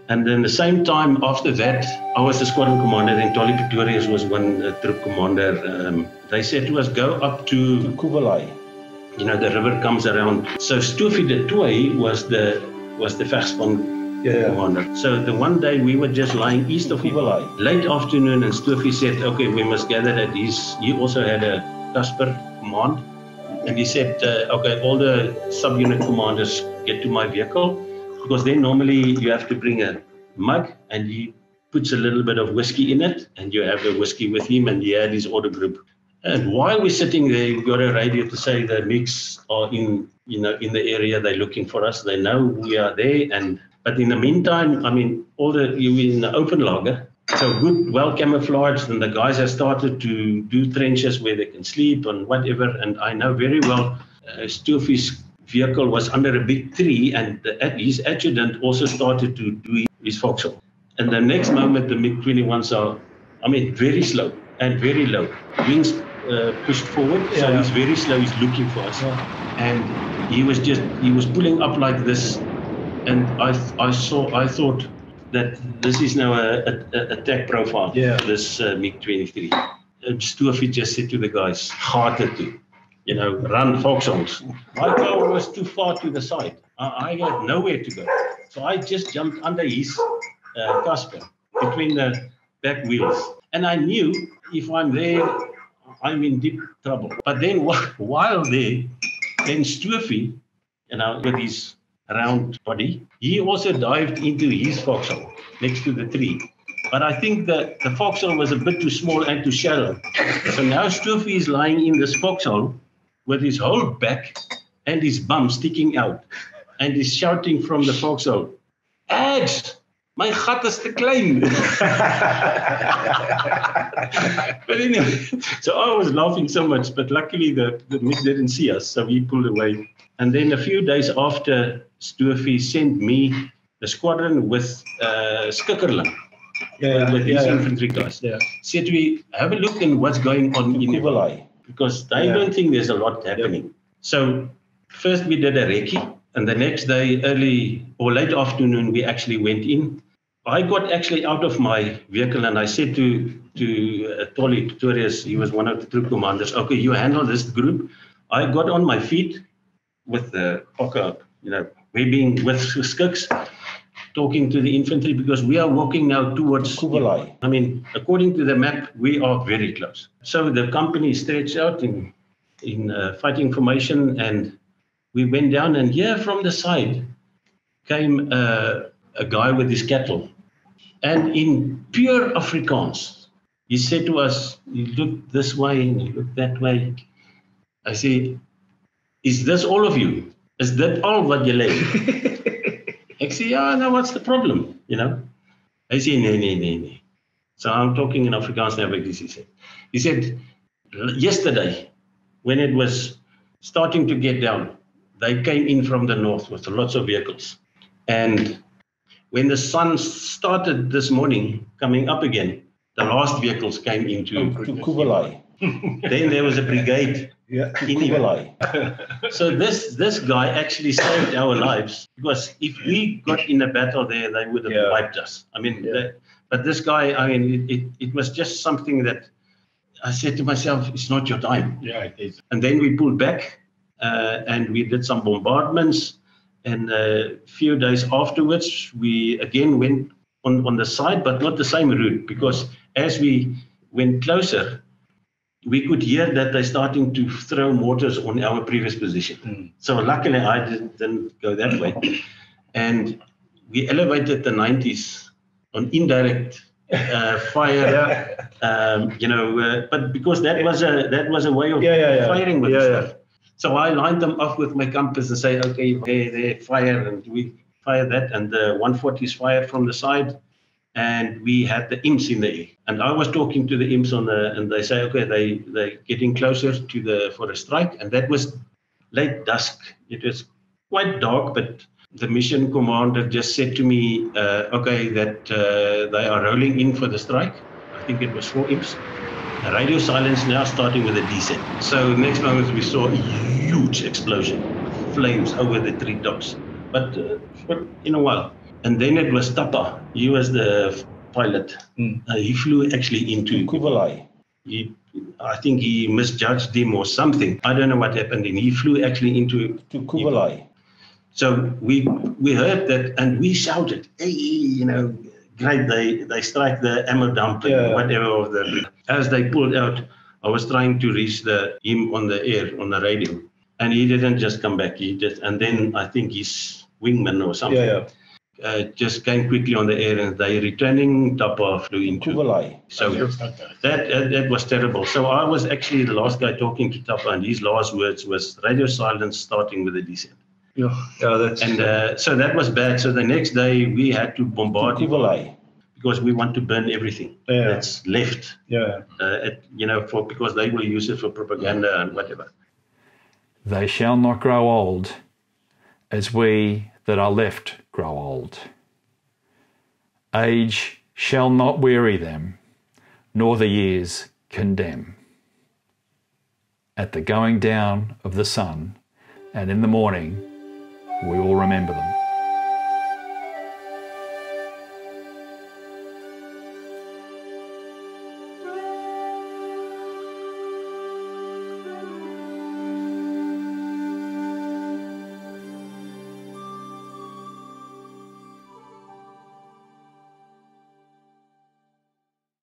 And then the same time after that, I was the squadron commander, and Tolly Pretorius was one troop commander. They said to us, go up to Kubalai. You know, the river comes around. So Stoffie de Tooy was the vegspan commander. So the one day we were just lying east of him, late afternoon, and Stoffie said, okay, we must gather at his. He also had a Casper command. And he said, okay, all the subunit commanders get to my vehicle, because then normally you have to bring a mug, and he puts a little bit of whiskey in it, and you have the whiskey with him, and he had his order group. And while we're sitting there, we got a radio to say the MiGs are in the area. They're looking for us. They know we are there. But in the meantime, I mean, you're in the open lager. So good, well camouflaged, and the guys have started to do trenches where they can sleep and whatever. And I know very well Stoffie's vehicle was under a big tree, and his adjutant also started to do his foxhole. And the next moment, the MiG-21s are, very slow and very low. Wings pushed forward, so he's very slow. He's looking for us, and he was pulling up like this, and I thought that this is now a attack profile. This MiG-23. Stoffie just said to the guys, harder to, run foxholes. My car was too far to the side. I had nowhere to go, so I just jumped under his Casper between the back wheels, and I knew if I'm there, I'm in deep trouble. But then while there, then Stoffie, with his round body, he also dived into his foxhole next to the tree. But I think that the foxhole was a bit too small and too shallow. So now Stoffie is lying in this foxhole with his whole back and his bum sticking out, and he's shouting from the foxhole, "Edge! My gat is te klein." But anyway, so I was laughing so much, but luckily the MiG didn't see us, so we pulled away. And then a few days after, Stoffie sent me the squadron with Skikkerling, with his infantry guys. Said we have a look in what's going on in Kubalai, because I don't think there's a lot happening. So first we did a recce, and the next day, early or late afternoon, we actually went in. I got actually out of my vehicle, and I said to Tolly Pretorius, he was one of the troop commanders, okay, you handle this group. I got on my feet with the poker, webbing with skicks, talking to the infantry, because we are walking now towards Kubalai. According to the map, we are very close. So the company stretched out in fighting formation, and we went down, and here from the side came a guy with his cattle. And in pure Afrikaans, he said to us, he looked this way and he looked that way. I said, is this all of you? Is that all what you like? I said, yeah, no, what's the problem? I said, no. So I'm talking in Afrikaans now, like this, he said. He said, yesterday, when it was starting to get down, they came in from the north with lots of vehicles. And when the sun started this morning coming up again, the last vehicles came into Kubalai. Then there was a brigade in Kubalai. So this guy actually saved our lives, because if we got in a battle there, they would have wiped us. But this guy, it was just something that I said to myself, it's not your time. Yeah, it is. And then we pulled back, and we did some bombardments. And a few days afterwards, we again went on the side, but not the same route, because as we went closer, we could hear that they're starting to throw mortars on our previous position. So luckily, I didn't go that way. And we elevated the 90s on indirect fire, but because that was a way of firing with stuff. So I lined them off with my compass and say, okay, they fire, and we fire that, and the 140s fired from the side, and we had the imps in the air. And I was talking to the imps and they say, okay, they're getting closer for a strike, and that was late dusk. It was quite dark, but the mission commander just said to me, okay, that they are rolling in for the strike. I think it was 4 imps. Radio silence now, starting with a descent. So next moment we saw a huge explosion, flames over the treetops. But in a while, And then it was Tapa. He was the pilot. He flew actually into Kuvalai. I think he misjudged him or something. I don't know what happened. And he flew actually into Kuvalai. So we heard that and we shouted, hey, you know, great, they strike the ammo dump and whatever of the. As they pulled out, I was trying to reach him on the air, on the radio. And he didn't just come back. And then I think his wingman or something just came quickly on the air, and they returning Tapa flew into Kuvalai. So that was terrible. So I was actually the last guy talking to Tapa, and his last words was radio silence starting with the descent. So that was bad. So the next day we had to bombard Kuvalai because we want to burn everything that's left. Because they will use it for propaganda and whatever. They shall not grow old, as we that are left grow old. Age shall not weary them, nor the years condemn. At the going down of the sun, and in the morning, we will remember them.